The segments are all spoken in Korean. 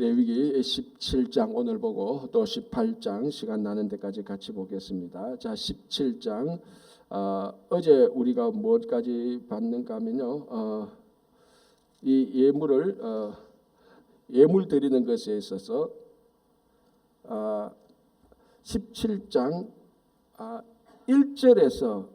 레위기 17장 오늘 보고 또 18장 시간 나는 데까지 같이 보겠습니다. 자, 17장 어제 우리가 뭐까지 봤는가 하면요, 이 예물을 예물 드리는 것에 있어서 17장 1절에서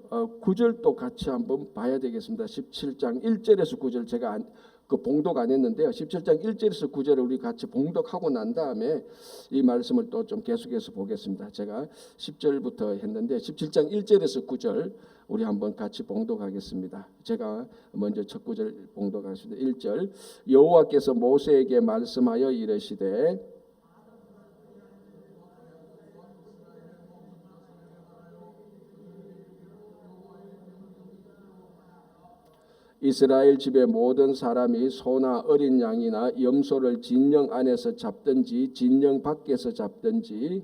9절도 같이 한번 봐야 되겠습니다. 17장 1절에서 9절 제가 봉독 안 했는데요. 17장 1절에서 9절을 우리 같이 봉독하고 난 다음에 이 말씀을 또 좀 계속해서 보겠습니다. 제가 10절부터 했는데 17장 1절에서 9절 우리 한번 같이 봉독하겠습니다. 제가 먼저 첫 구절 봉독하겠습니다. 1절 여호와께서 모세에게 말씀하여 이르시되 이스라엘 집의 모든 사람이 소나 어린 양이나 염소를 진영 안에서 잡든지 진영 밖에서 잡든지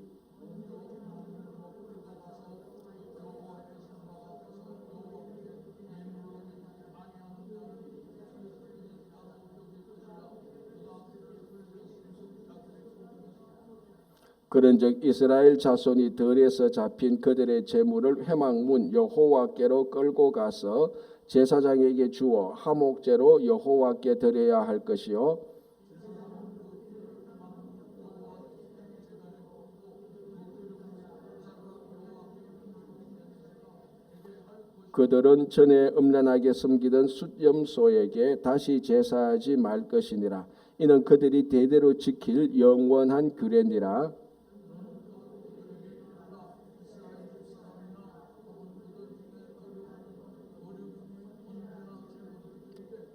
그런즉 이스라엘 자손이 들에서 잡힌 그들의 재물을 회막문 여호와께로 끌고 가서 제사장에게 주어 화목제로 여호와께 드려야 할 것이요 그들은 전에 음란하게 섬기던 숫염소에게 다시 제사하지 말 것이니라. 이는 그들이 대대로 지킬 영원한 규례니라.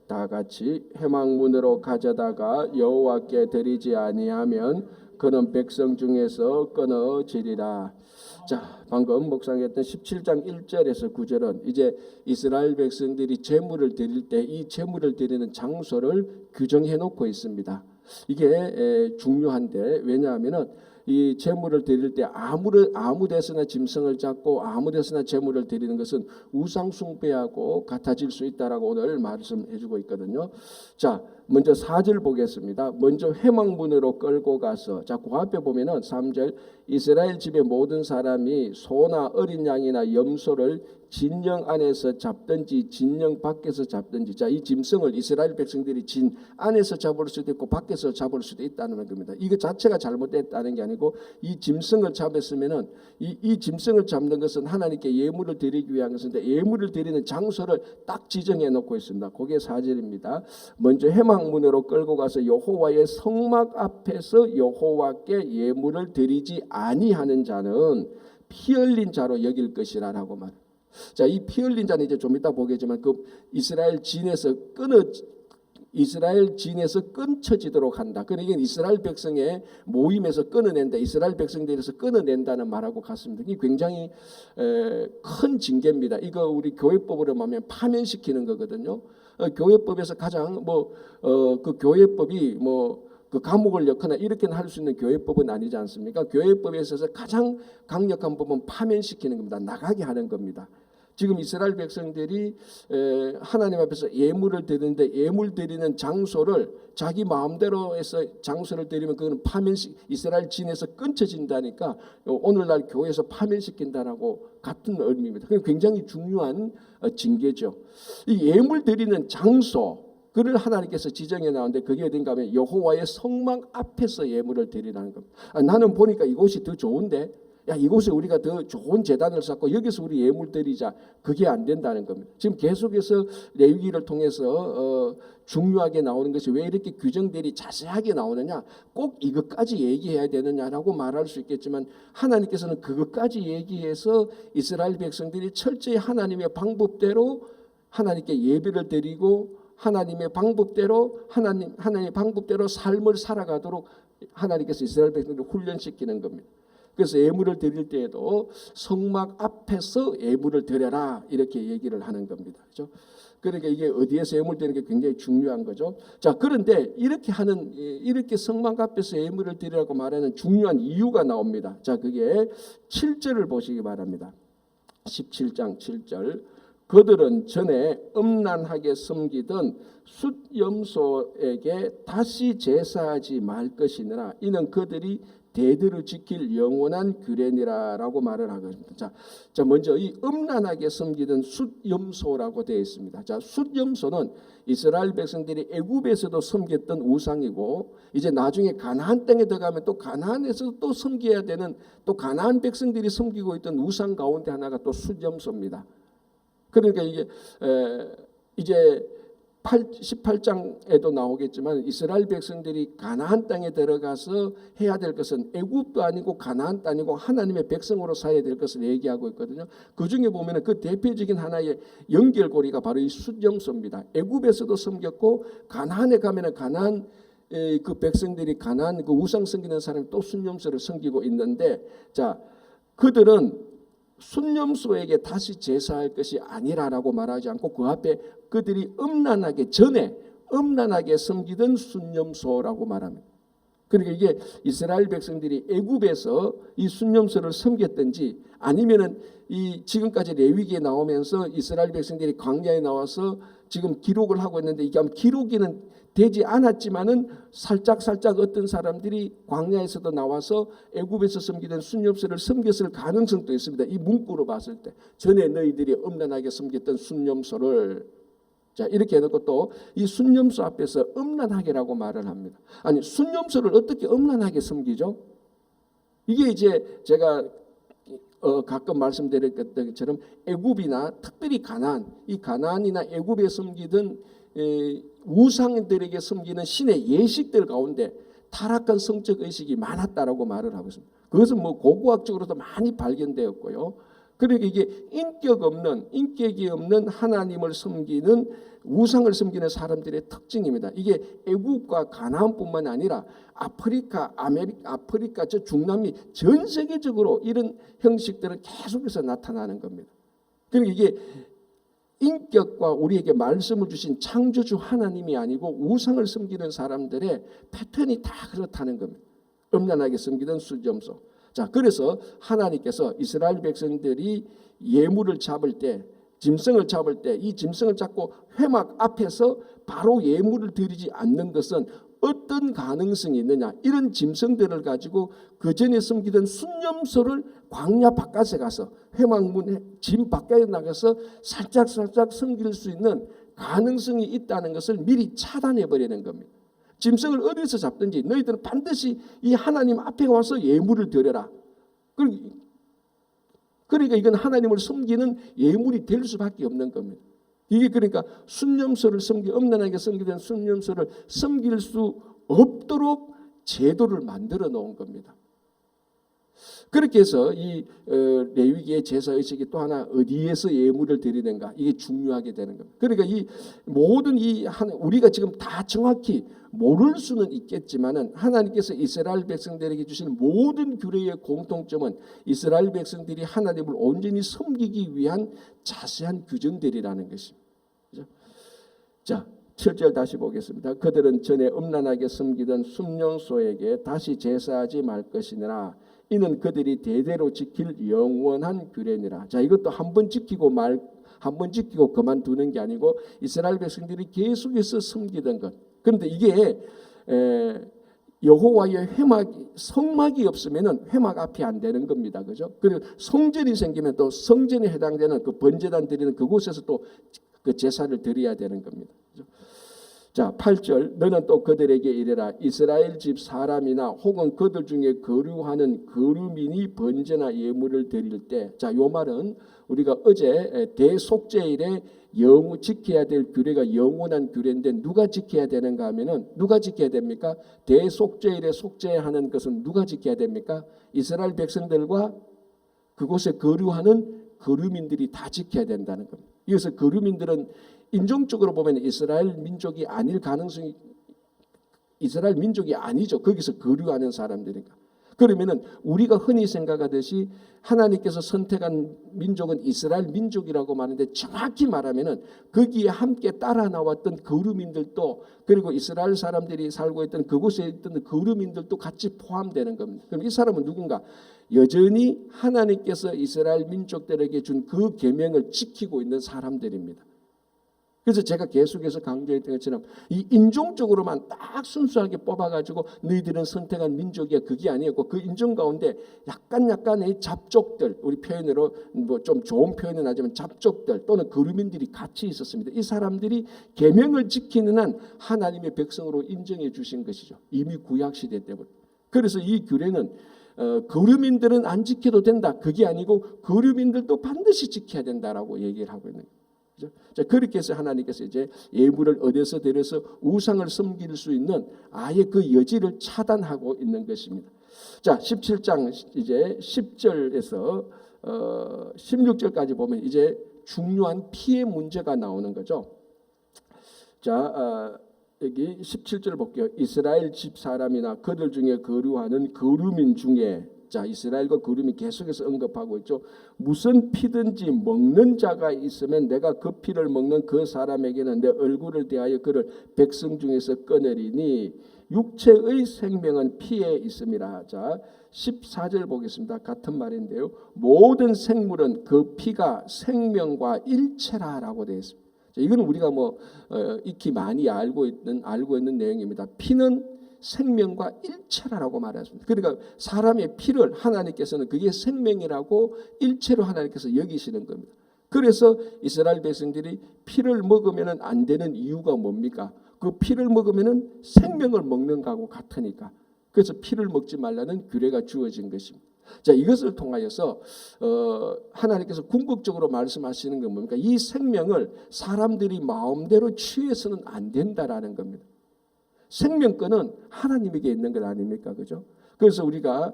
다 같이 회막문으로 가져다가 여호와께 드리지 아니하면 그는 백성 중에서 끊어지리라. 자, 방금 묵상했던 17장 1절에서 9절은 이제 이스라엘 백성들이 제물을 드릴 때 이 제물을 드리는 장소를 규정해 놓고 있습니다. 이게 중요한데 왜냐하면은 이 제물을 드릴 때 아무 데서나 짐승을 잡고 아무 데서나 제물을 드리는 것은 우상 숭배하고 같아질 수 있다라고 오늘 말씀해주고 있거든요. 자, 먼저 4절 보겠습니다. 먼저 회막문으로 끌고 가서 자, 그 앞에 보면은 3절 이스라엘 집의 모든 사람이 소나 어린 양이나 염소를 진영 안에서 잡든지 진영 밖에서 잡든지 자, 이 짐승을 이스라엘 백성들이 진 안에서 잡을 수도 있고 밖에서 잡을 수도 있다는 겁니다. 이거 자체가 잘못됐다는 게 아니고 이 짐승을 잡았으면은 이 짐승을 잡는 것은 하나님께 예물을 드리기 위한 것인데 예물을 드리는 장소를 딱 지정해 놓고 있습니다. 그게 4절입니다. 먼저 회막문으로 끌고 가서 여호와의 성막 앞에서 여호와께 예물을 드리지 아니하는 자는 피 흘린 자로 여길 것이라라고 말합니다. 자, 이 피 흘린 자는 이제 좀 이따 보겠지만 그 이스라엘 진에서 끊쳐지도록 한다. 그러니까 이스라엘 백성의 모임에서 끊어낸다. 이스라엘 백성들에서 끊어낸다는 말하고 같습니다. 이게 굉장히 큰 징계입니다. 이거 우리 교회법으로 하면 파면시키는 거거든요. 교회법에서 가장 그 교회법이 그 감옥을 넣거나 이렇게는 할 수 있는 교회법은 아니지 않습니까? 교회법에 있어서 가장 강력한 법은 파면시키는 겁니다. 나가게 하는 겁니다. 지금 이스라엘 백성들이 하나님 앞에서 예물을 드리는데 예물 드리는 장소를 자기 마음대로 해서 장소를 드리면 그거는 이스라엘 진에서 끊쳐진다니까 오늘날 교회에서 파면시킨다라고 같은 의미입니다. 그게 굉장히 중요한 징계죠. 이 예물 드리는 장소 그를 하나님께서 지정해 나오는데 그게 어딘가 하면 여호와의 성막 앞에서 예물을 드리라는 겁니다. 나는 보니까 이곳이 더 좋은데 야 이곳에 우리가 더 좋은 제단을 쌓고 여기서 우리 예물 드리자. 그게 안 된다는 겁니다. 지금 계속해서 레위기를 통해서 중요하게 나오는 것이 왜 이렇게 규정들이 자세하게 나오느냐. 꼭 이것까지 얘기해야 되느냐라고 말할 수 있겠지만 하나님께서는 그것까지 얘기해서 이스라엘 백성들이 철저히 하나님의 방법대로 하나님께 예배를 드리고 하나님의 방법대로 하나님의 방법대로 삶을 살아가도록 하나님께서 이스라엘 백성들을 훈련시키는 겁니다. 그래서 예물을 드릴 때에도 성막 앞에서 예물을 드려라 이렇게 얘기를 하는 겁니다. 그렇죠? 그러니까 이게 어디에서 예물 드리는 게 굉장히 중요한 거죠. 자, 그런데 이렇게 성막 앞에서 예물을 드리라고 말하는 중요한 이유가 나옵니다. 자, 그게 7절을 보시기 바랍니다. 17장 7절 그들은 전에 음란하게 섬기던 숫염소에게 다시 제사하지 말 것이니라. 이는 그들이 대대로 지킬 영원한 규례니라라고 말을 하거든요. 자, 먼저 이 음란하게 섬기던 숫염소라고 되어 있습니다. 자, 숫염소는 이스라엘 백성들이 애굽에서도 섬겼던 우상이고, 이제 나중에 가나안 땅에 들어가면 또 가나안에서도 또 섬겨야 되는, 또 가나안 백성들이 섬기고 있던 우상 가운데 하나가 또 숫염소입니다. 그러니까 이게 이제 18장에도 나오겠지만 이스라엘 백성들이 가나안 땅에 들어가서 해야 될 것은 애굽도 아니고 가나안도 아니고 하나님의 백성으로 살아야 될 것을 얘기하고 있거든요. 그 중에 보면 그 대표적인 하나의 연결고리가 바로 이 숫염소입니다. 애굽에서도 섬겼고 가나안에 가면 가나안 그 백성들이 가나안 그 우상 섬기는 사람이 또 숫염소를 섬기고 있는데, 자, 그들은 숫염소에게 다시 제사할 것이 아니라라고 말하지 않고 그 앞에 그들이 음란하게 전에 음란하게 섬기던 숫염소라고 말합니다. 그러니까 이게 이스라엘 백성들이 애굽에서 이 숫염소를 섬겼든지 아니면은 이 지금까지 레위기에 나오면서 이스라엘 백성들이 광야에 나와서 지금 기록을 하고 있는데 이게 기록에는 되지 않았지만은 살짝 어떤 사람들이 광야에서도 나와서 애굽에서 섬기던 숫염소를 섬겼을 가능성도 있습니다. 이 문구로 봤을 때 전에 너희들이 음란하게 섬겼던 숫염소를, 자, 이렇게 해놓고 또 이 숫염소 앞에서 음란하게라고 말을 합니다. 아니, 숫염소를 어떻게 음란하게 섬기죠? 이게 이제 제가 가끔 말씀드렸던 것처럼 애굽이나 특별히 가나안, 이 가나안이나 애굽에 섬기던 우상들에게 섬기는 신의 예식들 가운데 타락한 성적 의식이 많았다라고 말을 하고 있습니다. 그것은 뭐 고고학적으로도 많이 발견되었고요. 그러니까 이게 인격이 없는 하나님을 섬기는 우상을 섬기는 사람들의 특징입니다. 이게 애굽과 가나안뿐만 아니라 아프리카, 아프리카, 저 중남미 전 세계적으로 이런 형식들은 계속해서 나타나는 겁니다. 그러니까 이게 인격과 우리에게 말씀을 주신 창조주 하나님이 아니고 우상을 섬기는 사람들의 패턴이 다 그렇다는 겁니다. 음란하게 섬기던 숫염소. 자, 그래서 하나님께서 이스라엘 백성들이 예물을 잡을 때, 짐승을 잡을 때 이 짐승을 잡고 회막 앞에서 바로 예물을 드리지 않는 것은 어떤 가능성이 있느냐, 이런 짐승들을 가지고 그 전에 섬기던 숫염소를 광야 바깥에 가서 회막문 짐 밖에 나가서 살짝 섬길 수 있는 가능성이 있다는 것을 미리 차단해 버리는 겁니다. 짐승을 어디서 잡든지 너희들은 반드시 이 하나님 앞에 와서 예물을 드려라. 그러니까 이건 하나님을 섬기는 예물이 될 수밖에 없는 겁니다. 이게 그러니까 숫염소를 음란하게 섬기던 숫염소를 섬길 수 없도록 제도를 만들어 놓은 겁니다. 그렇게 해서 이 레위기의 제사 의식이 또 하나 어디에서 예물을 드리는가, 이게 중요하게 되는 겁니다. 그러니까 이 모든 우리가 지금 다 정확히 모를 수는 있겠지만은 하나님께서 이스라엘 백성들에게 주신 모든 규례의 공통점은 이스라엘 백성들이 하나님을 온전히 섬기기 위한 자세한 규정들이라는 것입니다. 그렇죠? 자, 7절 다시 보겠습니다. 그들은 전에 음란하게 섬기던 숫염소에게 다시 제사하지 말 것이니라. 이는 그들이 대대로 지킬 영원한 규례니라. 자, 이것도 한 번 지키고 그만두는 게 아니고 이스라엘 백성들이 계속해서 섬기던 것. 그런데 이게 여호와의 성막이 없으면은 회막 앞이 안 되는 겁니다. 그죠? 그리고 성전이 생기면 또 성전에 해당되는 그 번제단 드리는 그곳에서 또 그 제사를 드려야 되는 겁니다. 그죠? 자, 8절, 너는 또 그들에게 이르라. 이스라엘 집 사람이나 혹은 그들 중에 거류하는 거류민이 번제나 예물을 드릴 때, 자, 요 말은 우리가 어제 대속죄일에 지켜야 될 규례가 영원한 규례인데 누가 지켜야 되는가 하면은 누가 지켜야 됩니까? 대속죄일에 속죄하는 것은 누가 지켜야 됩니까? 이스라엘 백성들과 그곳에 거류하는 거류민들이 다 지켜야 된다는 겁니다. 이것을 거류민들은 인종적으로 보면 이스라엘 민족이 아닐 가능성이, 이스라엘 민족이 아니죠. 거기서 거류하는 사람들이니까. 그러면은 우리가 흔히 생각하듯이 하나님께서 선택한 민족은 이스라엘 민족이라고 말하는데, 정확히 말하면은 거기에 함께 따라 나왔던 거류민들도, 그리고 이스라엘 사람들이 살고 있던 그곳에 있던 거류민들도 같이 포함되는 겁니다. 그럼 이 사람은 누군가? 여전히 하나님께서 이스라엘 민족들에게 준 그 계명을 지키고 있는 사람들입니다. 그래서 제가 계속해서 강조했던 것처럼 이 인종적으로만 딱 순수하게 뽑아가지고 너희들은 선택한 민족이야, 그게 아니었고, 그 인종 가운데 약간의 잡족들, 우리 표현으로 뭐 좀 좋은 표현은 하지만 잡족들 또는 거류민들이 같이 있었습니다. 이 사람들이 계명을 지키는 한 하나님의 백성으로 인정해 주신 것이죠. 이미 구약 시대 때부터. 그래서 이 규례는 거류민들은 안 지켜도 된다, 그게 아니고 거류민들도 반드시 지켜야 된다라고 얘기를 하고 있는 거예요. 자, 그렇게 해서 하나님께서 이제 예물을 얻어서 드려서 우상을 섬길 수 있는 아예 그 여지를 차단하고 있는 것입니다. 자, 17장 이제 10절에서 16절까지 보면 이제 중요한 피해 문제가 나오는 거죠. 자, 여기 17절 볼게요. 이스라엘 집 사람이나 그들 중에 거류하는 거류민 중에, 자, 이스라엘과 거류민 계속해서 언급하고 있죠. 무슨 피든지 먹는 자가 있으면 내가 그 피를 먹는 그 사람에게는 내 얼굴을 대하여 그를 백성 중에서 끊으리니 육체의 생명은 피에 있음이라. 자, 14절 보겠습니다. 같은 말인데요. 모든 생물은 그 피가 생명과 일체라라고 되어 있습니다. 자, 이건 우리가 익히 많이 알고 있는 내용입니다. 피는 생명과 일체라고 말했습니다. 그러니까 사람의 피를 하나님께서는 그게 생명이라고 일체로 하나님께서 여기시는 겁니다. 그래서 이스라엘 백성들이 피를 먹으면 안 되는 이유가 뭡니까? 그 피를 먹으면 생명을 먹는 거하고 같으니까. 그래서 피를 먹지 말라는 규례가 주어진 것입니다. 자, 이것을 통하여서 하나님께서 궁극적으로 말씀하시는 건 뭡니까? 이 생명을 사람들이 마음대로 취해서는 안 된다라는 겁니다. 생명권은 하나님에게 있는 것 아닙니까? 그죠? 그래서 우리가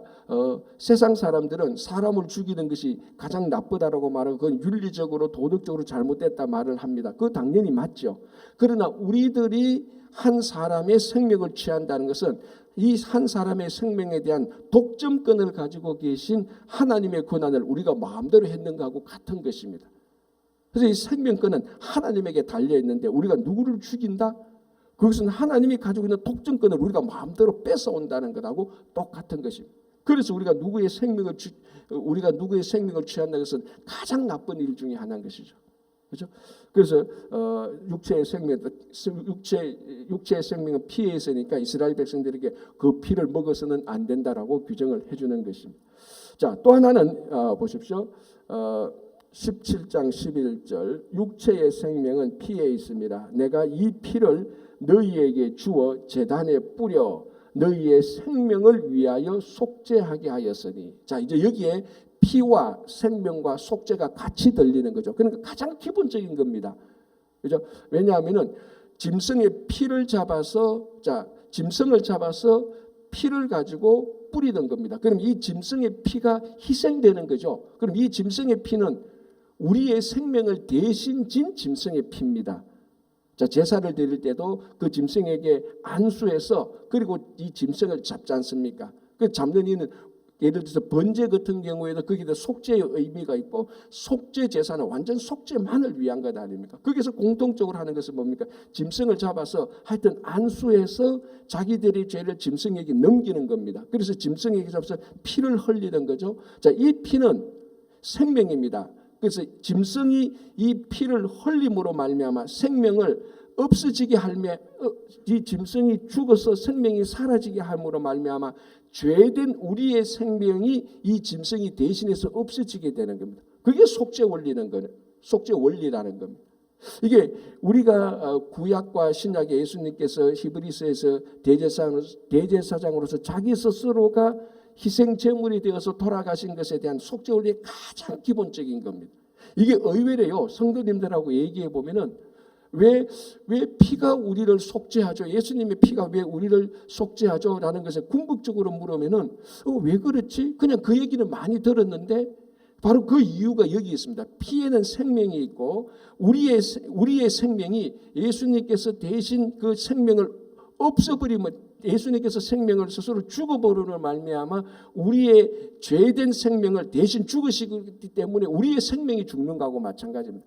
세상 사람들은 사람을 죽이는 것이 가장 나쁘다라고 말하고 그건 윤리적으로 도덕적으로 잘못됐다 말을 합니다. 그거 당연히 맞죠. 그러나 우리들이 한 사람의 생명을 취한다는 것은 이 한 사람의 생명에 대한 독점권을 가지고 계신 하나님의 권한을 우리가 마음대로 했는 것하고 같은 것입니다. 그래서 이 생명권은 하나님에게 달려 있는데 우리가 누구를 죽인다? 그것은 하나님이 가지고 있는 독점권을 우리가 마음대로 뺏어온다는 것하고 똑같은 것입니다. 그래서 우리가 누구의 생명을 취한다는 것은 가장 나쁜 일 중에 하나인 것이죠. 그렇죠? 그래서 육체의 생명은 피에 있으니까 이스라엘 백성들에게 그 피를 먹어서는 안 된다라고 규정을 해주는 것입니다. 자, 또 하나는 보십시오. 17장 11절 육체의 생명은 피에 있습니다. 내가 이 피를 너희에게 주어 제단에 뿌려 너희의 생명을 위하여 속죄하게 하였으니. 자, 이제 여기에 피와 생명과 속죄가 같이 들리는 거죠. 그러니까 가장 기본적인 겁니다. 그죠? 왜냐하면은 짐승의 피를 잡아서, 자, 짐승을 잡아서 피를 가지고 뿌리는 겁니다. 그럼 이 짐승의 피가 희생되는 거죠. 그럼 이 짐승의 피는 우리의 생명을 대신 진 짐승의 피입니다. 자, 제사를 드릴 때도 그 짐승에게 안수해서 그리고 이 짐승을 잡지 않습니까? 그 잡는 이는 예를 들어서 번제 같은 경우에도 거기다 속죄의 의미가 있고 속죄 제사는 완전 속죄만을 위한 것 아닙니까? 거기서 공통적으로 하는 것은 뭡니까? 짐승을 잡아서 하여튼 안수해서 자기들의 죄를 짐승에게 넘기는 겁니다. 그래서 짐승에게 잡아서 피를 흘리는 거죠. 자, 이 피는 생명입니다. 그래서 짐승이 이 피를 흘림으로 말미암아 생명을 없어지게 할매, 이 짐승이 죽어서 생명이 사라지게 함으로 말미암아 죄된 우리의 생명이 이 짐승이 대신해서 없어지게 되는 겁니다. 그게 속죄 원리는 거예요. 속죄 원리라는 겁니다. 이게 우리가 구약과 신약의 예수님께서 히브리서에서 대제사장으로서 자기 스스로가 희생 제물이 되어서 돌아가신 것에 대한 속죄 원리의 가장 기본적인 겁니다. 이게 의외로요. 성도님들하고 얘기해 보면은 왜 피가 우리를 속죄하죠? 예수님의 피가 왜 우리를 속죄하죠? 라는 것을 궁극적으로 물으면은 왜 그렇지? 그냥 그 얘기는 많이 들었는데 바로 그 이유가 여기 있습니다. 피에는 생명이 있고 우리의 생명이 예수님께서 대신 그 생명을 없애버리면 예수님께서 생명을 스스로 죽어버리는 말미암아 우리의 죄된 생명을 대신 죽으시기 때문에 우리의 생명이 죽는 거하고 마찬가지입니다.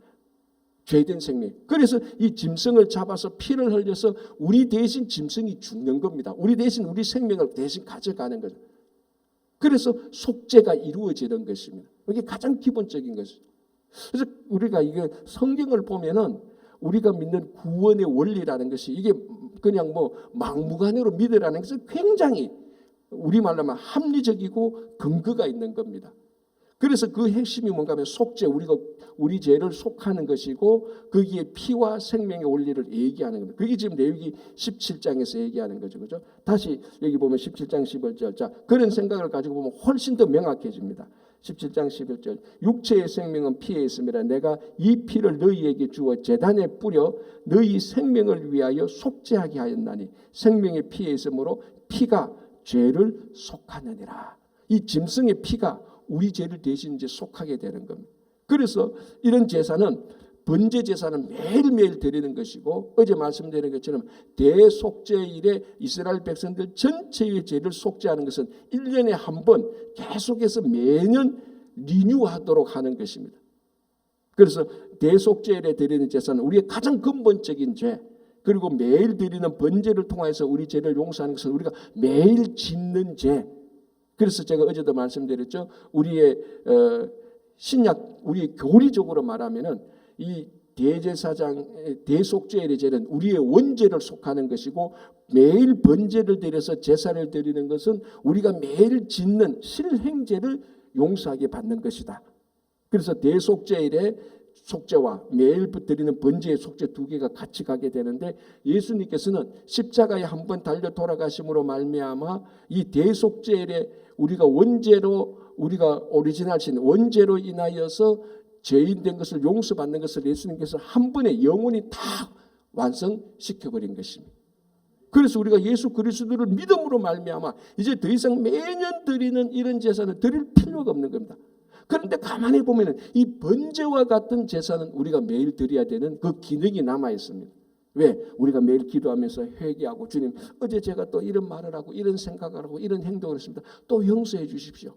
죄된 생명. 그래서 이 짐승을 잡아서 피를 흘려서 우리 대신 짐승이 죽는 겁니다. 우리 대신 우리 생명을 대신 가져가는 거죠. 그래서 속죄가 이루어지는 것입니다. 이게 가장 기본적인 것이죠. 그래서 우리가 이게 성경을 보면은 우리가 믿는 구원의 원리라는 것이 이게 그냥 뭐 막무가내로 믿으라는 것은 굉장히 우리말로 하면 합리적이고 근거가 있는 겁니다. 그래서 그 핵심이 뭔가 하면 속죄, 우리가 우리 죄를 속하는 것이고 거기에 피와 생명의 원리를 얘기하는 겁니다. 그게 지금 레위기 17장에서 얘기하는 거죠. 그죠? 다시 여기 보면 17장 11절. 자, 그런 생각을 가지고 보면 훨씬 더 명확해집니다. 17장 11절. 육체의 생명은 피에 있음이라 내가 이 피를 너희에게 주어 제단에 뿌려 너희 생명을 위하여 속죄하게 하였나니 생명의 피에 있으므로 피가 죄를 속하느니라. 이 짐승의 피가 우리 죄를 대신 이제 속하게 되는 겁니다. 그래서 이런 제사는 번제 제사는 매일매일 드리는 것이고 어제 말씀드린 것처럼 대속죄일에 이스라엘 백성들 전체의 죄를 속죄하는 것은 1년에 한 번 계속해서 매년 리뉴하도록 하는 것입니다. 그래서 대속죄일에 드리는 제사는 우리의 가장 근본적인 죄 그리고 매일 드리는 번제를 통해서 우리 죄를 용서하는 것은 우리가 매일 짓는 죄. 그래서 제가 어제도 말씀드렸죠. 우리의 신약 우리 교리적으로 말하면은 이 대제사장 대속죄의 죄는 우리의 원죄를 속하는 것이고 매일 번제를 드려서 제사를 드리는 것은 우리가 매일 짓는 실행죄를 용서하게 받는 것이다. 그래서 대속죄일에 속죄와 매일 드리는 번제의 속죄 두 개가 같이 가게 되는데 예수님께서는 십자가에 한 번 달려 돌아가심으로 말미암아 이 대속죄일에 우리가 원죄로 우리가 오리지널 신 원죄로 인하여서 죄인 된 것을 용서받는 것을 예수님께서 한 번에 영원히 다 완성시켜버린 것입니다. 그래서 우리가 예수 그리스도를 믿음으로 말미암아 이제 더 이상 매년 드리는 이런 제사는 드릴 필요가 없는 겁니다. 그런데 가만히 보면은 이 번제와 같은 제사는 우리가 매일 드려야 되는 그 기능이 남아 있습니다. 왜? 우리가 매일 기도하면서 회개하고 주님 어제 제가 또 이런 말을 하고 이런 생각을 하고 이런 행동을 했습니다. 또 용서해 주십시오.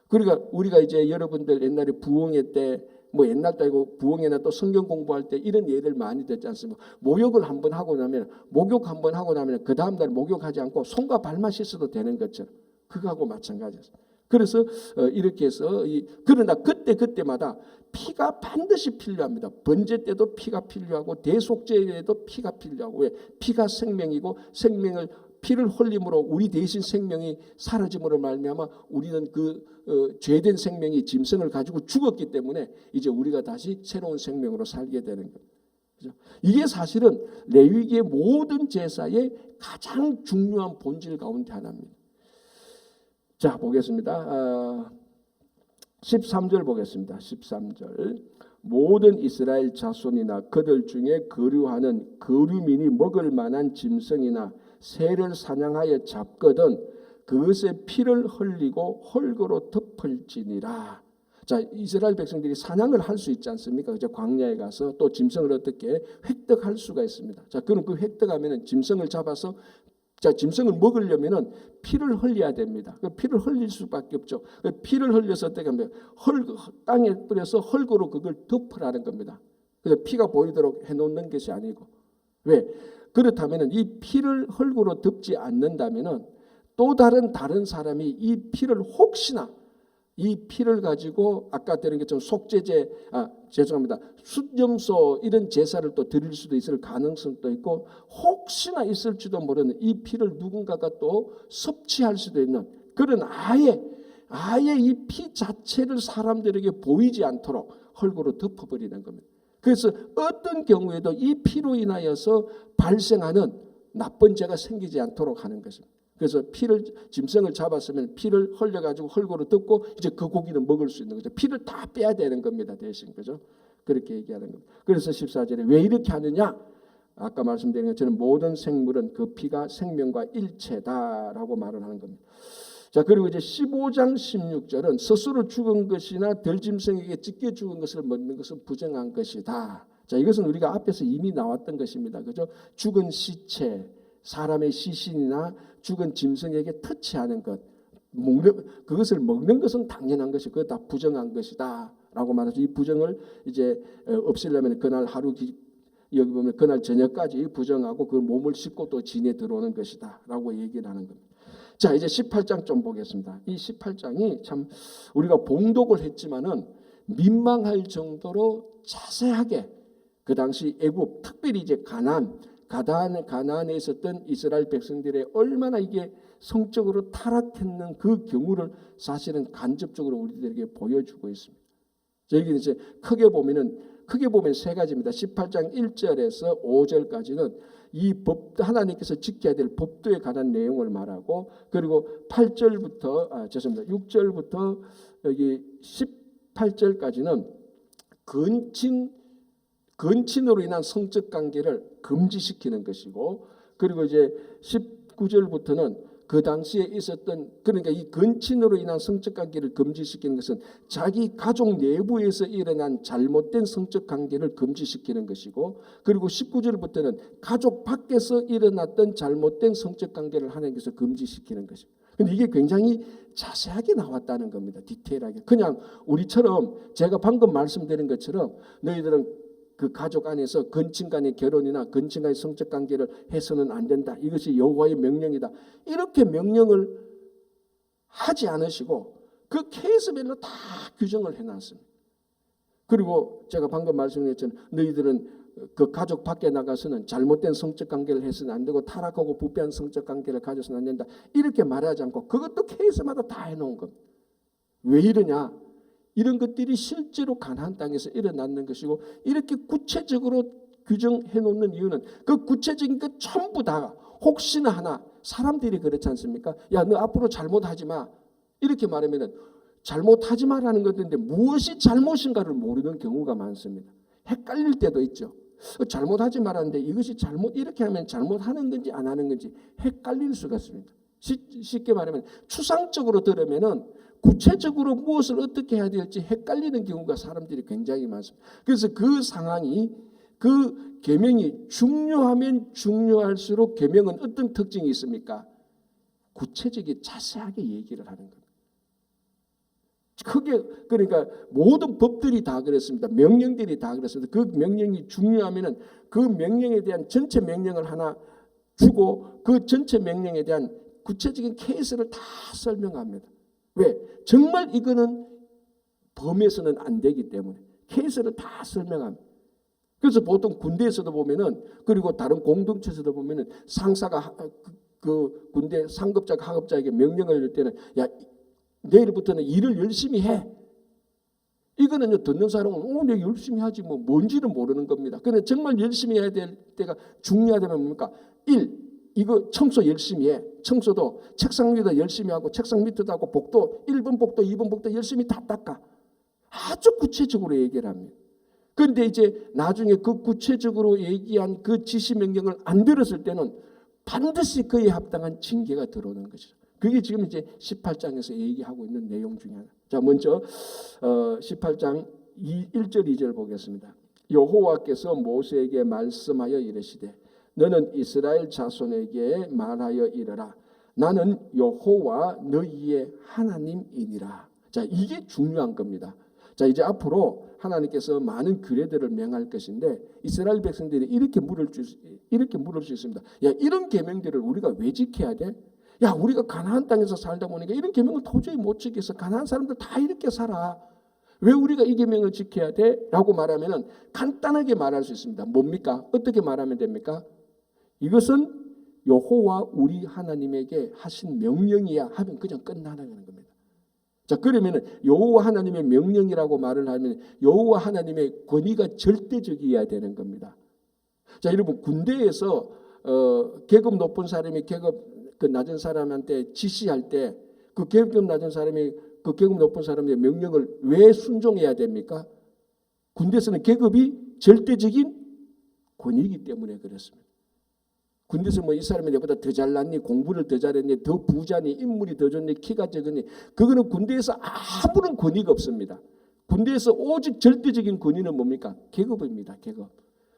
그러니까 우리가 이제 여러분들 옛날에 부흥회 때 뭐 옛날도 아니고 부흥회나 또 성경 공부할 때 이런 예를 많이 듣지 않습니까? 목욕을 한번 하고 나면 목욕 한번 하고 나면 그 다음 날 목욕하지 않고 손과 발만 씻어도 되는 것처럼 그거하고 마찬가지였어요. 그래서 이렇게 해서 그러나 그때마다 피가 반드시 필요합니다. 번제 때도 피가 필요하고 대속죄에도 피가 필요하고 왜? 피가 생명이고 생명을 피를 흘림으로 우리 대신 생명이 사라짐으로 말미암아 우리는 그 죄된 생명이 짐승을 가지고 죽었기 때문에 이제 우리가 다시 새로운 생명으로 살게 되는 거예요. 그렇죠? 이게 사실은 레위기의 모든 제사의 가장 중요한 본질 가운데 하나입니다. 자 보겠습니다. 13절 보겠습니다. 13절 모든 이스라엘 자손이나 그들 중에 거류하는 거류민이 먹을 만한 짐승이나 새를 사냥하여 잡거든 그것의 피를 흘리고 헐거로 덮을지니라. 자 이스라엘 백성들이 사냥을 할 수 있지 않습니까? 그죠? 광야에 가서 또 짐승을 어떻게 획득할 수가 있습니다. 자 그럼 그 획득하면은 짐승을 잡아서 자 짐승을 먹으려면은 피를 흘려야 됩니다. 그 피를 흘릴 수밖에 없죠. 그 피를 흘려서 어떻게 하면 땅에 뿌려서 헐거로 그걸 덮으라는 겁니다. 그래서 피가 보이도록 해놓는 것이 아니고 왜? 그렇다면은 이 피를 헐거로 덮지 않는다면은 또 다른 사람이 이 피를 혹시나 이 피를 가지고 아까 드린 것처럼 속죄제 죄송합니다. 숫염소 이런 제사를 또 드릴 수도 있을 가능성도 있고 혹시나 있을지도 모르는 이 피를 누군가가 또 섭취할 수도 있는 그런 아예 이 피 자체를 사람들에게 보이지 않도록 헐거로 덮어버리는 겁니다. 그래서 어떤 경우에도 이 피로 인하여서 발생하는 나쁜 죄가 생기지 않도록 하는 것입니다. 그래서 짐승을 잡았으면 피를 흘려가지고 헐거로 덮고 이제 그 고기는 먹을 수 있는 거죠. 피를 다 빼야 되는 겁니다. 대신 그죠? 그렇게 얘기하는 겁니다. 그래서 14절에 왜 이렇게 하느냐? 아까 말씀드린 것처럼 모든 생물은 그 피가 생명과 일체다라고 말을 하는 겁니다. 자 그리고 이제 15장 16절은 스스로 죽은 것이나 들짐승에게 찢겨 죽은 것을 먹는 것은 부정한 것이다. 자 이것은 우리가 앞에서 이미 나왔던 것입니다. 그죠? 죽은 시체 사람의 시신이나 죽은 짐승에게 터치하는 것, 그것을 먹는 것은 당연한 것이 그것 다 부정한 것이다라고 말해서 이 부정을 이제 없애려면 그날 하루 여기 보면 그날 저녁까지 부정하고 그 몸을 씻고 또 진에 들어오는 것이다라고 얘기를 하는 겁니다. 자, 이제 18장 좀 보겠습니다. 이 18장이 참 우리가 봉독을 했지만은 민망할 정도로 자세하게 그 당시 애굽, 특별히 이제 가나안에 있었던 이스라엘 백성들의 얼마나 이게 성적으로 타락했는 그 경우를 사실은 간접적으로 우리들에게 보여주고 있습니다. 여기는 이제 크게 보면 세 가지입니다. 18장 1절에서 5절까지는 이 법, 하나님께서 지켜야 될 법도에 관한 내용을 말하고, 그리고 6절부터 여기 18절까지는 근친으로 인한 성적 관계를 금지시키는 것이고, 그리고 이제 19절부터는 그 당시에 있었던, 그러니까 이 근친으로 인한 성적 관계를 금지시키는 것은 자기 가족 내부에서 일어난 잘못된 성적 관계를 금지시키는 것이고, 그리고 19절부터는 가족 밖에서 일어났던 잘못된 성적 관계를 하나님께서 금지시키는 것입니다. 근데 이게 굉장히 자세하게 나왔다는 겁니다. 디테일하게. 그냥 우리처럼 제가 방금 말씀드린 것처럼 너희들은 그 가족 안에서 근친 간의 결혼이나 근친 간의 성적 관계를 해서는 안 된다. 이것이 여호와의 명령이다. 이렇게 명령을 하지 않으시고 그 케이스별로 다 규정을 해놨습니다. 그리고 제가 방금 말씀드렸잖아요. 너희들은 그 가족 밖에 나가서는 잘못된 성적 관계를 해서는 안 되고 타락하고 부패한 성적 관계를 가져서는 안 된다. 이렇게 말하지 않고 그것도 케이스마다 다 해놓은 겁니다. 왜 이러냐? 이런 것들이 실제로 가나안 땅에서 일어났는 것이고, 이렇게 구체적으로 규정해 놓는 이유는 그 구체적인 것 전부 다 혹시나 하나 사람들이 그렇지 않습니까? 야, 너 앞으로 잘못하지 마. 이렇게 말하면은 잘못하지 마라는 것인데 무엇이 잘못인가를 모르는 경우가 많습니다. 헷갈릴 때도 있죠. 잘못하지 말았는데 이것이 잘못, 이렇게 하면 잘못하는 건지 안 하는 건지 헷갈릴 수가 있습니다. 쉽게 말하면 추상적으로 들으면은 구체적으로 무엇을 어떻게 해야 될지 헷갈리는 경우가 사람들이 굉장히 많습니다. 그래서 그 상황이, 그 계명이 중요하면 중요할수록 계명은 어떤 특징이 있습니까? 구체적이 자세하게 얘기를 하는 겁니다. 크게, 그러니까 모든 법들이 다 그랬습니다. 명령들이 다 그랬습니다. 그 명령이 중요하면은 그 명령에 대한 전체 명령을 하나 주고 그 전체 명령에 대한 구체적인 케이스를 다 설명합니다. 왜? 정말 이거는 범해서는 안 되기 때문에 케이스를 다 설명합니다. 그래서 보통 군대에서도 보면은, 그리고 다른 공동체에서도 보면은 상사가 그 군대 상급자가 하급자에게 명령을 줄 때는 야, 내일부터는 일을 열심히 해. 이거는 듣는 사람은 내가 열심히 하지 뭔지는 모르는 겁니다. 그런데 정말 열심히 해야 될 때가 중요하다면 뭡니까? 1. 이거 청소 열심히 해. 청소도 책상 위에다 열심히 하고 책상 밑에도 하고 복도 1번 복도 2번 복도 열심히 다 닦아. 아주 구체적으로 얘기를 합니다. 그런데 이제 나중에 그 구체적으로 얘기한 그 지시 명령을 안 들었을 때는 반드시 그에 합당한 징계가 들어오는 것이죠. 그게 지금 이제 18장에서 얘기하고 있는 내용 중에 하나. 자, 먼저 18장 1절 2절 보겠습니다. 여호와께서 모세에게 말씀하여 이르시되 너는 이스라엘 자손에게 말하여 이르라. 나는 여호와 너희의 하나님이니라. 자, 이게 중요한 겁니다. 자, 이제 앞으로 하나님께서 많은 규례들을 명할 것인데 이스라엘 백성들이 이렇게 물을 수 있습니다. 야, 이런 계명들을 우리가 왜 지켜야 돼? 야, 우리가 가나안 땅에서 살다 보니까 이런 계명을 도저히 못 지켜서 가나안 사람들 다 이렇게 살아. 왜 우리가 이 계명을 지켜야 돼? 라고 말하면은 간단하게 말할 수 있습니다. 뭡니까? 어떻게 말하면 됩니까? 이것은 여호와 우리 하나님에게 하신 명령이야 하면 그냥 끝나는 겁니다. 자, 그러면은 여호와 하나님의 명령이라고 말을 하면 여호와 하나님의 권위가 절대적이어야 되는 겁니다. 자, 여러분 군대에서 계급 높은 사람이 계급 그 낮은 사람한테 지시할 때 그 계급 낮은 사람이 그 계급 높은 사람의 명령을 왜 순종해야 됩니까? 군대에서는 계급이 절대적인 권위이기 때문에 그렇습니다. 군대에서 이 사람이 내보다 더 잘났니, 공부를 더 잘했니, 더 부자니, 인물이 더 좋니, 키가 적으니, 그거는 군대에서 아무런 권위가 없습니다. 군대에서 오직 절대적인 권위는 뭡니까? 계급입니다. 계급.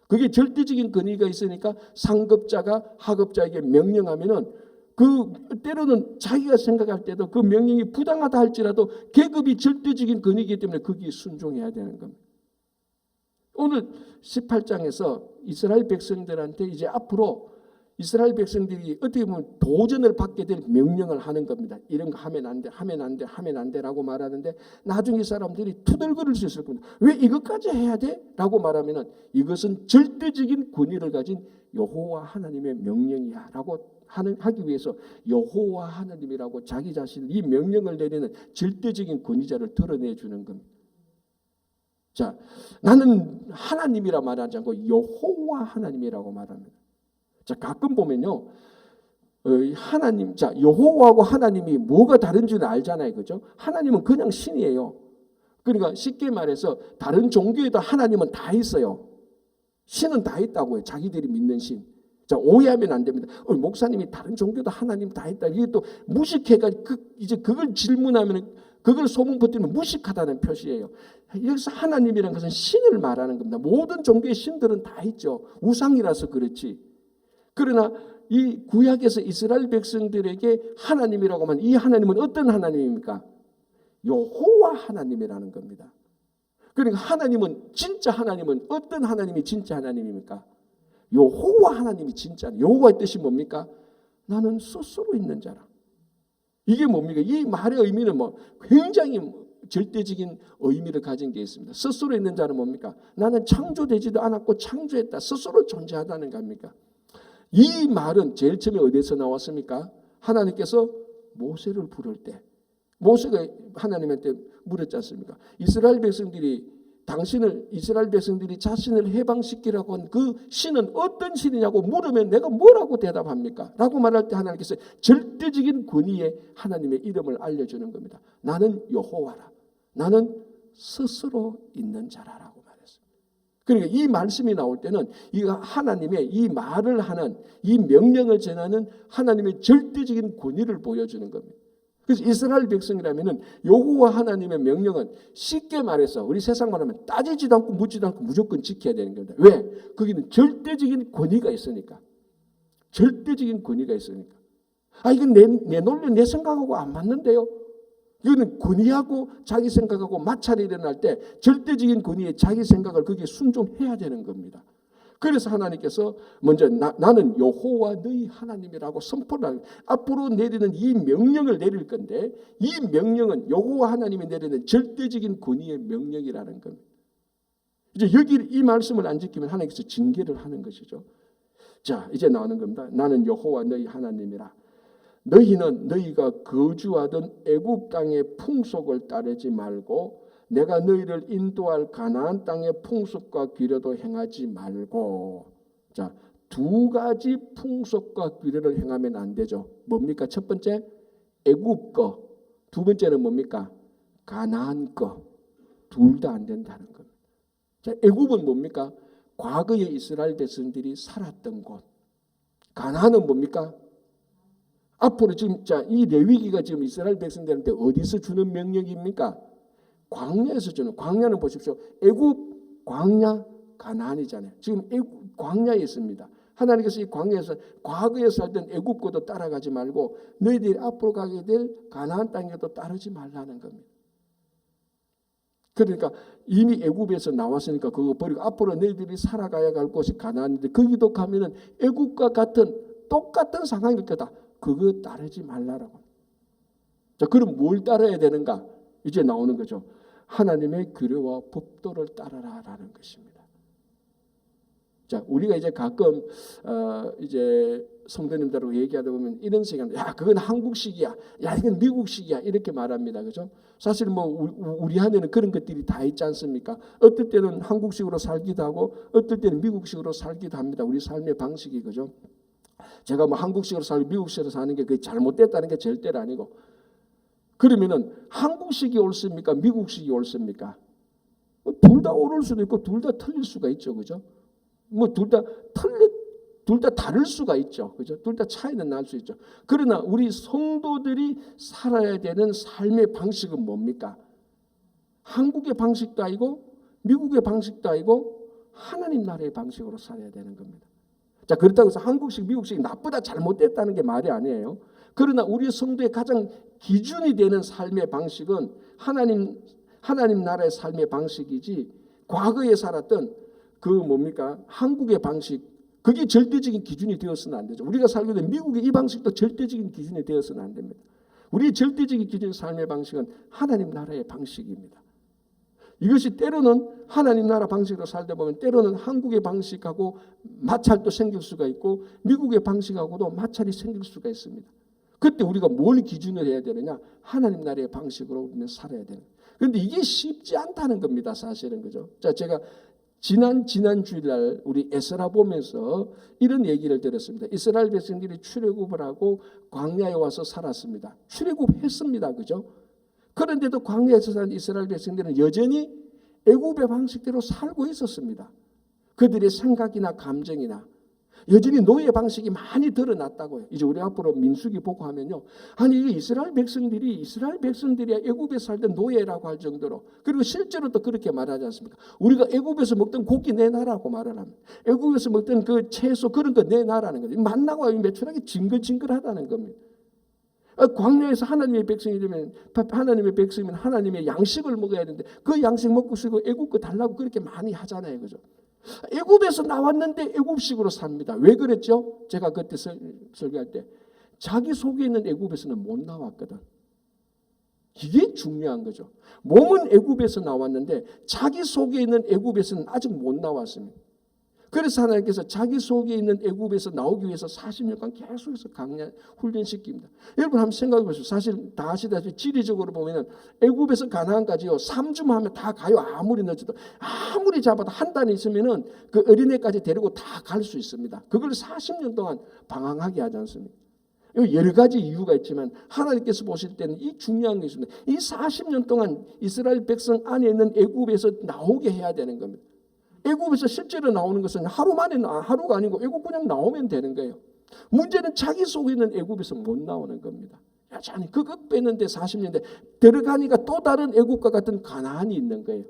그게 절대적인 권위가 있으니까 상급자가 하급자에게 명령하면은 그 때로는 자기가 생각할 때도 그 명령이 부당하다 할지라도 계급이 절대적인 권위이기 때문에 거기에 순종해야 되는 겁니다. 오늘 18장에서 이스라엘 백성들한테 이제 앞으로 이스라엘 백성들이 어떻게 보면 도전을 받게 될 명령을 하는 겁니다. 이런 거 하면 안 돼, 하면 안 돼, 하면 안 돼라고 말하는데 나중에 사람들이 투덜거릴 수 있을 겁니다. 왜 이것까지 해야 돼? 라고 말하면은 이것은 절대적인 권위를 가진 여호와 하나님의 명령이야 라고 하기 위해서 여호와 하나님이라고 자기 자신을 이 명령을 내리는 절대적인 권위자를 드러내 주는 겁니다. 자, 나는 하나님이라 말하지 않고 여호와 하나님이라고 말합니다. 자, 가끔 보면요, 하나님, 자, 여호와하고 하나님이 뭐가 다른지는 알잖아요, 그죠? 하나님은 그냥 신이에요. 그러니까 쉽게 말해서 다른 종교에도 하나님은 다 있어요. 신은 다 있다고요. 자기들이 믿는 신. 자, 오해하면 안 됩니다. 목사님이 다른 종교도 하나님 다 있다. 이게 또 무식해가지고 이제 그걸 질문하면 그걸 소문 퍼뜨리면 무식하다는 표시예요. 여기서 하나님이라는 것은 신을 말하는 겁니다. 모든 종교의 신들은 다 있죠. 우상이라서 그렇지. 그러나 이 구약에서 이스라엘 백성들에게 하나님이라고 하면 이 하나님은 어떤 하나님입니까? 여호와 하나님이라는 겁니다. 그러니까 하나님은 진짜 하나님은 어떤 하나님이 진짜 하나님입니까? 여호와 하나님이 진짜. 여호와의 뜻이 뭡니까? 나는 스스로 있는 자라. 이게 뭡니까? 이 말의 의미는 굉장히 절대적인 의미를 가진 게 있습니다. 스스로 있는 자는 뭡니까? 나는 창조되지도 않았고 창조했다. 스스로 존재하다는 겁니까? 이 말은 제일 처음에 어디서 나왔습니까? 하나님께서 모세를 부를 때 모세가 하나님한테 물었지 않습니까? 이스라엘 백성들이 자신을 해방시키라고 한 그 신은 어떤 신이냐고 물으면 내가 뭐라고 대답합니까? 라고 말할 때 하나님께서 절대적인 권위의 하나님의 이름을 알려주는 겁니다. 나는 여호와라. 나는 스스로 있는 자라라고 말했습니다. 그러니까 이 말씀이 나올 때는 이 하나님의 이 말을 하는 이 명령을 전하는 하나님의 절대적인 권위를 보여주는 겁니다. 그래서 이스라엘 백성이라면은 여호와 하나님의 명령은 쉽게 말해서 우리 세상 말하면 따지지도 않고 묻지도 않고 무조건 지켜야 되는 겁니다. 왜? 거기는 절대적인 권위가 있으니까. 절대적인 권위가 있으니까. 이건 내 논리, 내 생각하고 안 맞는데요. 이거는 권위하고 자기 생각하고 마찰이 일어날 때 절대적인 권위에 자기 생각을 거기에 순종해야 되는 겁니다. 그래서 하나님께서 먼저 나는 여호와 너희 하나님이라고 선포를 하는, 앞으로 내리는 이 명령을 내릴 건데 이 명령은 여호와 하나님이 내리는 절대적인 권위의 명령이라는 겁니다. 이제 여기 이 말씀을 안 지키면 하나님께서 징계를 하는 것이죠. 자, 이제 나오는 겁니다. 나는 여호와 너희 하나님이라. 너희는 너희가 거주하던 애굽 땅의 풍속을 따르지 말고 내가 너희를 인도할 가나안 땅의 풍속과 규례도 행하지 말고. 자, 두 가지 풍속과 규례를 행하면 안 되죠. 뭡니까? 첫 번째 애굽 거, 두 번째는 뭡니까? 가나안 거. 둘 다 안 된다는 겁니다. 자, 애굽은 뭡니까? 과거에 이스라엘 백성들이 살았던 곳. 가나안은 뭡니까? 앞으로 지금 이 레위기가 지금 이스라엘 백성들한테 어디서 주는 명령입니까? 광야에서 주는. 광야는 보십시오. 애굽, 광야, 가나안이잖아요. 지금 애굽, 광야에 있습니다. 하나님께서 이 광야에서 과거에 살던 애굽과도 따라가지 말고 너희들이 앞으로 가게 될 가나안 땅에도 따르지 말라는 겁니다. 그러니까 이미 애굽에서 나왔으니까 그거 버리고 앞으로 너희들이 살아가야 갈 곳이 가나안인데 거기도 가면은 애굽과 같은 똑같은 상황일 거다. 그거 따르지 말라라고. 자, 그럼 뭘 따라야 되는가? 이제 나오는 거죠. 하나님의 규례와 법도를 따라라라는 것입니다. 자, 우리가 이제 가끔 이제 성도님들하고 얘기하다 보면 이런 생각이, 야, 그건 한국식이야, 야, 이건 미국식이야, 이렇게 말합니다, 그죠? 사실 우리 안에는 그런 것들이 다 있지 않습니까? 어떨 때는 한국식으로 살기도 하고, 어떨 때는 미국식으로 살기도 합니다. 우리 삶의 방식이, 그죠? 제가 한국식으로 살고 미국식으로 사는 게 그게 잘못됐다는 게 절대로 아니고. 그러면은 한국식이 옳습니까? 미국식이 옳습니까? 둘 다 옳을 수도 있고 둘 다 틀릴 수가 있죠, 그죠? 둘 다 다를 수가 있죠, 그죠? 둘 다 차이는 날 수 있죠. 그러나 우리 성도들이 살아야 되는 삶의 방식은 뭡니까? 한국의 방식도 아니고 미국의 방식도 아니고 하나님 나라의 방식으로 살아야 되는 겁니다. 자, 그렇다고 해서 한국식, 미국식 나쁘다, 잘못됐다는 게 말이 아니에요. 그러나 우리 성도의 가장 기준이 되는 삶의 방식은 하나님 나라의 삶의 방식이지, 과거에 살았던 그 뭡니까? 한국의 방식, 그게 절대적인 기준이 되어서는 안 되죠. 우리가 살고 있는 미국의 이 방식도 절대적인 기준이 되어서는 안 됩니다. 우리의 절대적인 기준 삶의 방식은 하나님 나라의 방식입니다. 이것이 때로는 하나님 나라 방식으로 살다 보면 때로는 한국의 방식하고 마찰도 생길 수가 있고 미국의 방식하고도 마찰이 생길 수가 있습니다. 그때 우리가 뭘 기준으로 해야 되느냐? 하나님 나라의 방식으로 우리는 살아야 되는. 그런데 이게 쉽지 않다는 겁니다. 사실은. 그죠? 자, 제가 지난 주일날 우리 에스라 보면서 이런 얘기를 들었습니다. 이스라엘 백성들이 출애굽을 하고 광야에 와서 살았습니다. 출애굽했습니다. 그죠? 그런데도 광야에서 사는 이스라엘 백성들은 여전히 애굽의 방식대로 살고 있었습니다. 그들의 생각이나 감정이나 여전히 노예 방식이 많이 드러났다고요. 이제 우리 앞으로 민수기 보고 하면요. 아니 이게 이스라엘 백성들이 애굽에 살던 노예라고 할 정도로, 그리고 실제로 또 그렇게 말하지 않습니까? 우리가 애굽에서 먹던 고기 내놔라고 말을 합니다. 애굽에서 먹던 그 채소 그런 거 내놔라는 거죠. 만나고 매출하게 징글징글하다는 겁니다. 광야에서 하나님의 백성이면 하나님의 양식을 먹어야 되는데 그 양식 먹고 쓰고 애굽 거 달라고 그렇게 많이 하잖아요. 그죠? 애굽에서 나왔는데 애굽식으로 삽니다. 왜 그랬죠? 제가 그때 설교할 때 자기 속에 있는 애굽에서는 못 나왔거든. 이게 중요한 거죠. 몸은 애굽에서 나왔는데 자기 속에 있는 애굽에서는 아직 못 나왔습니다. 그래서 하나님께서 자기 속에 있는 애굽에서 나오기 위해서 40년간 계속해서 강연 훈련시킵니다. 여러분 한번 생각해 보세요. 사실 다 아시다시피 지리적으로 보면 애굽에서 가나안까지요 3주만 하면 다 가요. 아무리 늦어도, 아무리 잡아도 한 달 있으면은 그 어린애까지 데리고 다 갈 수 있습니다. 그걸 40년 동안 방황하게 하지 않습니까? 여러 가지 이유가 있지만 하나님께서 보실 때는 이 중요한 게 있습니다. 이 40년 동안 이스라엘 백성 안에 있는 애굽에서 나오게 해야 되는 겁니다. 애굽에서 실제로 나오는 것은 하루가 아니고 애굽 그냥 나오면 되는 거예요. 문제는 자기 속에 있는 애굽에서 못 나오는 겁니다. 여전히 그거 빼는데 40년대 들어가니까 또 다른 애굽과 같은 가나안이 있는 거예요.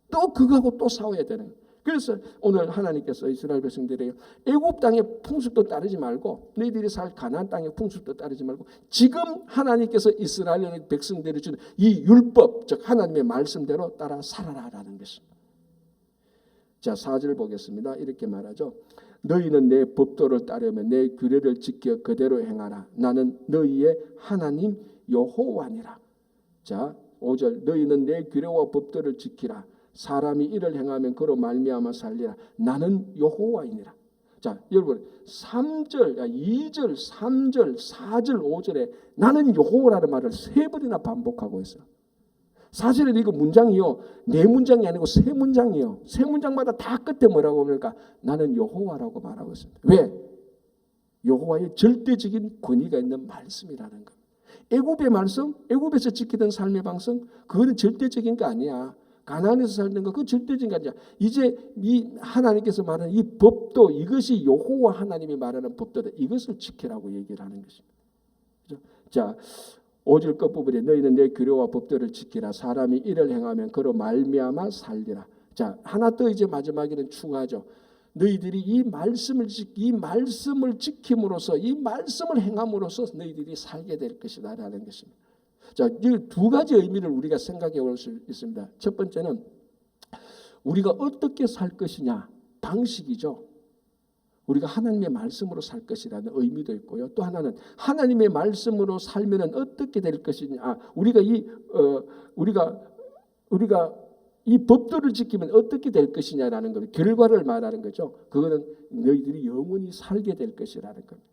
또 그거하고 또 싸워야 되는 거예요. 그래서 오늘 하나님께서 이스라엘 백성들에게 애굽 땅의 풍습도 따르지 말고 너희들이 살 가나안 땅의 풍습도 따르지 말고 지금 하나님께서 이스라엘 백성들이 주는 이 율법, 즉 하나님의 말씀대로 따라 살아라라는 것입니다. 자, 4절 보겠습니다. 이렇게 말하죠. 너희는 내 법도를 따르며 내 규례를 지켜 그대로 행하라. 나는 너희의 하나님 여호와니라. 자, 5절 너희는 내 규례와 법도를 지키라. 사람이 이를 행하면 그로 말미암아 살리라. 나는 여호와이니라. 자, 여러분 3절, 2절, 3절, 4절, 5절에 나는 여호와라는 말을 3번이나 반복하고 있어요. 사실은 이거 문장이요 4문장이 아니고 3문장이요. 3문장마다 다 끝에 뭐라고 합니까? 나는 여호와라고 말하고 있습니다. 왜? 여호와의 절대적인 권위가 있는 말씀이라는 겁니다. 애굽의 말씀, 애굽에서 지키던 삶의 방식, 그거는 절대적인 거 아니야. 가나안에서 살던 거, 그거 절대적인 거 아니야. 이제 이 하나님께서 말하는 이 법도, 이것이 여호와 하나님이 말하는 법도다. 이것을 지키라고 얘기를 하는 것입니다. 그렇죠? 자, 5절 끝부분에 너희는 내 규례와 법도를 지키라. 사람이 이를 행하면 그로 말미암아 살리라. 자, 하나 더 이제 마지막에는 추가하죠. 너희들이 이 말씀을 지킴으로써, 이 말씀을 행함으로써 너희들이 살게 될 것이다라는 것입니다. 자, 이 2가지 의미를 우리가 생각해 볼 수 있습니다. 첫 번째는 우리가 어떻게 살 것이냐, 방식이죠. 우리가 하나님의 말씀으로 살 것이라는 의미도 있고요. 또 하나는 하나님의 말씀으로 살면은 어떻게 될 것이냐. 우리가 이 법도를 지키면 어떻게 될 것이냐라는 겁니다. 결과를 말하는 거죠. 그거는 너희들이 영원히 살게 될 것이라는 겁니다.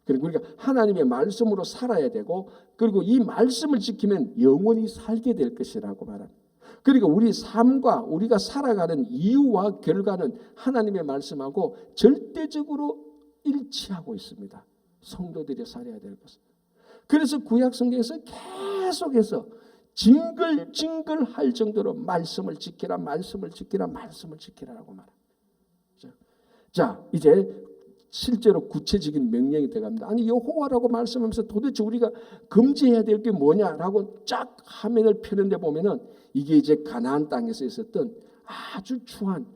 그리고 우리가 하나님의 말씀으로 살아야 되고, 그리고 이 말씀을 지키면 영원히 살게 될 것이라고 말합니다. 그리고 우리 삶과 우리가 살아가는 이유와 결과는 하나님의 말씀하고 절대적으로 일치하고 있습니다. 성도들이 살아야 될 것은. 그래서 구약 성경에서 계속해서 징글징글할 정도로 말씀을 지키라, 말씀을 지키라, 말씀을 지키라라고 말합니다. 자, 이제 실제로 구체적인 명령이 들어갑니다. 아니 여호와라고 말씀하면서 도대체 우리가 금지해야 될 게 뭐냐라고 쫙 화면을 펴는데 보면은 이게 이제 가나안 땅에서 있었던 아주 추한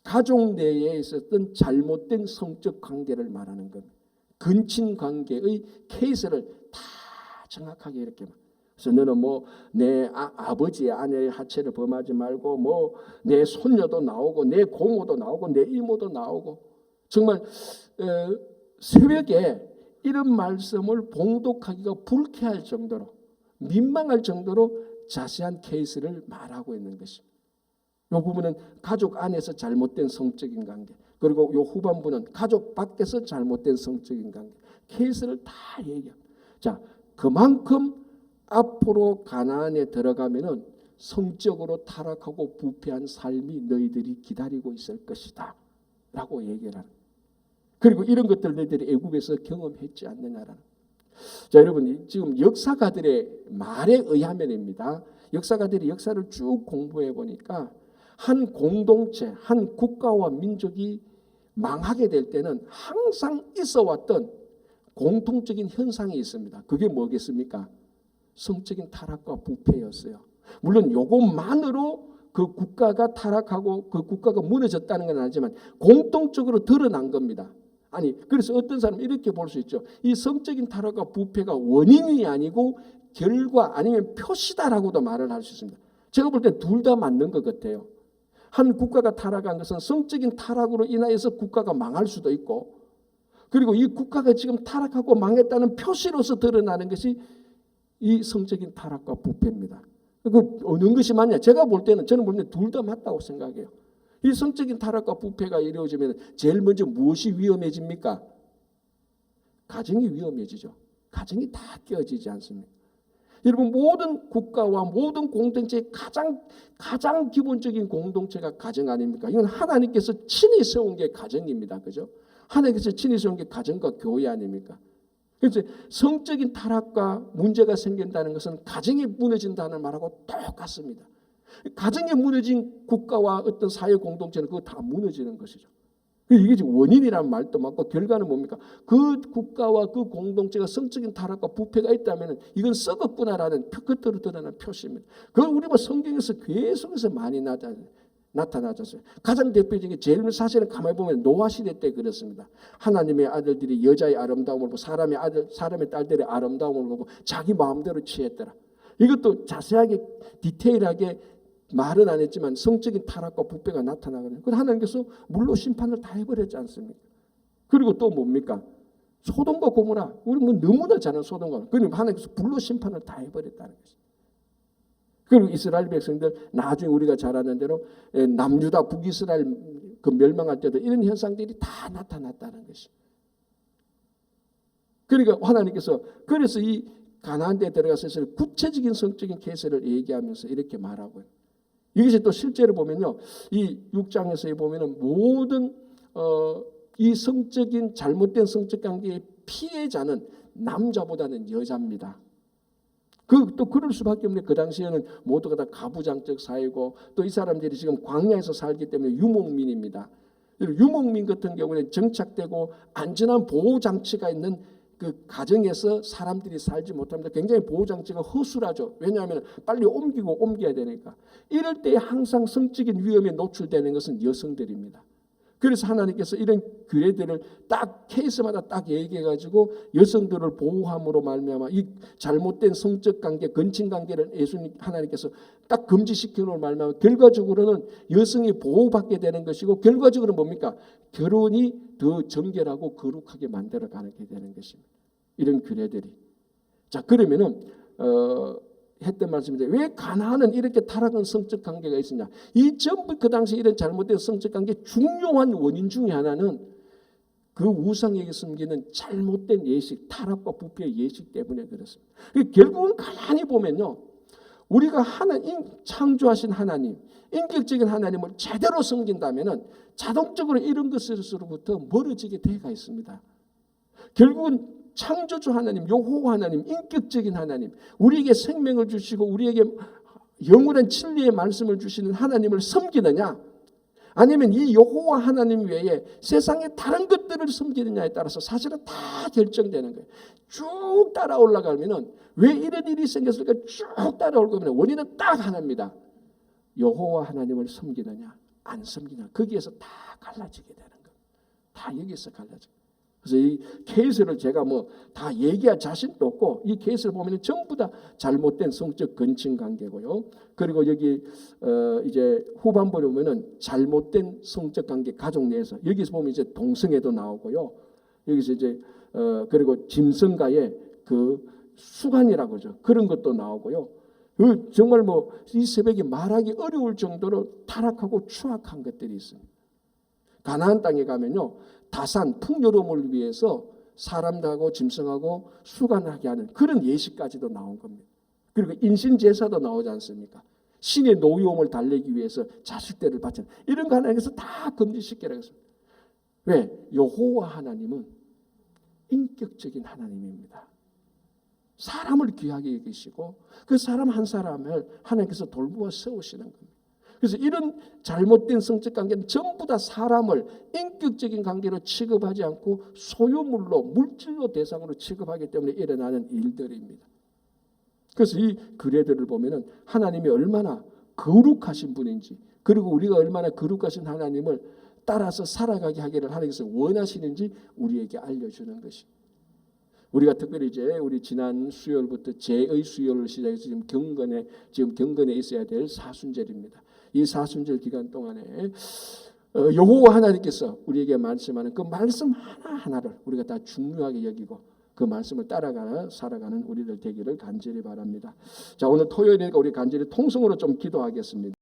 가족 내에 있었던 잘못된 성적 관계를 말하는 겁니다. 근친 관계의 케이스를 다 정확하게 이렇게. 그래서 너는 뭐 내 아버지의 아내의 하체를 범하지 말고 뭐 내 손녀도 나오고 내 고모도 나오고 내 이모도 나오고 정말 새벽에 이런 말씀을 봉독하기가 불쾌할 정도로 민망할 정도로 자세한 케이스를 말하고 있는 것입니다. 이 부분은 가족 안에서 잘못된 성적인 관계, 그리고 이 후반부는 가족 밖에서 잘못된 성적인 관계, 케이스를 다 얘기합니다. 자, 그만큼 앞으로 가나안에 들어가면은 성적으로 타락하고 부패한 삶이 너희들이 기다리고 있을 것이다 라고 얘기를 하는. 그리고 이런 것들 너희들이 애굽에서 경험했지 않느냐라는. 자, 여러분 지금 역사가들의 말에 의하면입니다. 역사가들이 역사를 쭉 공부해 보니까 한 공동체, 한 국가와 민족이 망하게 될 때는 항상 있어왔던 공통적인 현상이 있습니다. 그게 뭐겠습니까? 성적인 타락과 부패였어요. 물론 이것만으로 그 국가가 타락하고 그 국가가 무너졌다는 건 아니지만 공통적으로 드러난 겁니다. 아니, 그래서 어떤 사람은 이렇게 볼 수 있죠. 이 성적인 타락과 부패가 원인이 아니고 결과 아니면 표시다라고도 말을 할 수 있습니다. 제가 볼 때 둘 다 맞는 것 같아요. 한 국가가 타락한 것은 성적인 타락으로 인하여서 국가가 망할 수도 있고, 그리고 이 국가가 지금 타락하고 망했다는 표시로서 드러나는 것이 이 성적인 타락과 부패입니다. 그 어느 것이 맞냐? 저는 볼 때는 둘 다 맞다고 생각해요. 이 성적인 타락과 부패가 이루어지면 제일 먼저 무엇이 위험해집니까? 가정이 위험해지죠. 가정이 다 깨어지지 않습니까? 여러분, 모든 국가와 모든 공동체의 가장 기본적인 공동체가 가정 아닙니까? 이건 하나님께서 친히 세운 게 가정입니다. 그죠? 하나님께서 친히 세운 게 가정과 교회 아닙니까? 그래서 성적인 타락과 문제가 생긴다는 것은 가정이 무너진다는 말하고 똑같습니다. 가정이 무너진 국가와 어떤 사회 공동체는 그거 다 무너지는 것이죠. 이게 지금 원인이라는 말도 맞고 결과는 뭡니까? 그 국가와 그 공동체가 성적인 타락과 부패가 있다면 이건 썩었구나라는 겉으로 드러나는 표시입니다. 그건 우리가 성경에서 계속해서 많이 나타나졌어요. 가장 대표적인 제일 사실은 가만히 보면 노아 시대 때 그렇습니다. 하나님의 아들들이 여자의 아름다움을 보고 사람의 딸들의 아름다움을 보고 자기 마음대로 취했더라. 이것도 자세하게 디테일하게 말은 안 했지만 성적인 타락과 부패가 나타나거든요. 그래서 하나님께서 물로 심판을 다 해버렸지 않습니까? 그리고 또 뭡니까? 소돔과 고모라, 우리 뭐 너무나 잘 아는 소돔과 고모라. 그러니까 하나님께서 불로 심판을 다 해버렸다는 것이죠. 그리고 이스라엘 백성들 나중에 우리가 잘 아는 대로 남유다 북이스라엘 그 멸망할 때도 이런 현상들이 다 나타났다는 것이죠. 그러니까 하나님께서 그래서 이 가나안 때 들어가서 구체적인 성적인 케이스를 얘기하면서 이렇게 말하고요. 이것이 또 실제로 보면요, 이 6장에서 보면은 모든 이 성적인 잘못된 성적 관계의 피해자는 남자보다는 여자입니다. 또 그럴 수밖에 없는 그 당시에는 모두가 다 가부장적 사회고 또 이 사람들이 지금 광야에서 살기 때문에 유목민입니다. 유목민 같은 경우는 정착되고 안전한 보호 장치가 있는 그 가정에서 사람들이 살지 못합니다. 굉장히 보호 장치가 허술하죠. 왜냐하면 빨리 옮겨야 되니까. 이럴 때 항상 성적인 위험에 노출되는 것은 여성들입니다. 그래서 하나님께서 이런 규례들을 딱 케이스마다 딱 얘기해가지고 여성들을 보호함으로 말미암아 이 잘못된 성적 관계, 근친 관계를 하나님께서 딱 금지시키는 말미암아 결과적으로는 여성이 보호받게 되는 것이고 결과적으로 뭡니까? 결혼이 더 정결하고 거룩하게 만들어가게 되는 것입니다. 이런 규례들이. 자, 그러면은 했던 말씀인데 왜 가나안은 이렇게 타락한 성적 관계가 있었냐? 이 전부 그 당시 이런 잘못된 성적 관계 중요한 원인 중에 하나는 그 우상에게 숨기는 잘못된 예식, 타락과 부패의 예식 때문에 그렇습니다. 결국은 가만히 보면요, 우리가 하나님 창조하신 하나님, 인격적인 하나님을 제대로 섬긴다면은 자동적으로 이런 것으로부터 멀어지게 되어 있습니다. 결국은 창조주 하나님, 여호와 하나님, 인격적인 하나님, 우리에게 생명을 주시고 우리에게 영원한 진리의 말씀을 주시는 하나님을 섬기느냐, 아니면 이 여호와 하나님 외에 세상의 다른 것들을 섬기느냐에 따라서 사실은 다 결정되는 거예요. 쭉 따라 올라가면은 왜 이런 일이 생겼을까 쭉 따라올 거면 원인은 딱 하나입니다. 여호와 하나님을 섬기느냐, 안 섬기냐. 거기에서 다 갈라지게 되는 거예요. 다 여기서 갈라져. 그래서 이 케이스를 제가 뭐 다 얘기할 자신도 없고, 이 케이스를 보면 전부 다 잘못된 성적 건친 관계고요. 그리고 여기 이제 후반부에 보면은 잘못된 성적 관계 가족 내에서, 여기서 보면 이제 동성애도 나오고요. 여기서 이제 그리고 짐승과의 그 수간이라고 하죠. 그런 것도 나오고요. 정말 뭐 이 새벽에 말하기 어려울 정도로 타락하고 추악한 것들이 있습니다. 가나안 땅에 가면요, 다산 풍요로움을 위해서 사람하고 짐승하고 수간하게 하는 그런 예식까지도 나온 겁니다. 그리고 인신 제사도 나오지 않습니까? 신의 노여움을 달래기 위해서 자식들을 바치는 이런 거 하나님께서 다 금지시키라고 했습니다. 왜? 여호와 하나님은 인격적인 하나님입니다. 사람을 귀하게 여기시고 그 사람 한 사람을 하나님께서 돌보아 세우시는 겁니다. 그래서 이런 잘못된 성적 관계는 전부 다 사람을 인격적인 관계로 취급하지 않고 소유물로, 물질로 대상으로 취급하기 때문에 일어나는 일들입니다. 그래서 이 글들을 보면은 하나님이 얼마나 거룩하신 분인지, 그리고 우리가 얼마나 거룩하신 하나님을 따라서 살아가게 하기를 하나님께서 원하시는지 우리에게 알려주는 것이. 우리가 특별히 이제 우리 지난 수요일부터 제의 수요일을 시작해서 지금 경건에 있어야 될 사순절입니다. 이 사순절 기간 동안에 여호와 하나님께서 우리에게 말씀하는 그 말씀 하나하나를 우리가 다 중요하게 여기고 그 말씀을 따라가 살아가는 우리들 되기를 간절히 바랍니다. 자, 오늘 토요일이니까 우리 간절히 통성으로 좀 기도하겠습니다.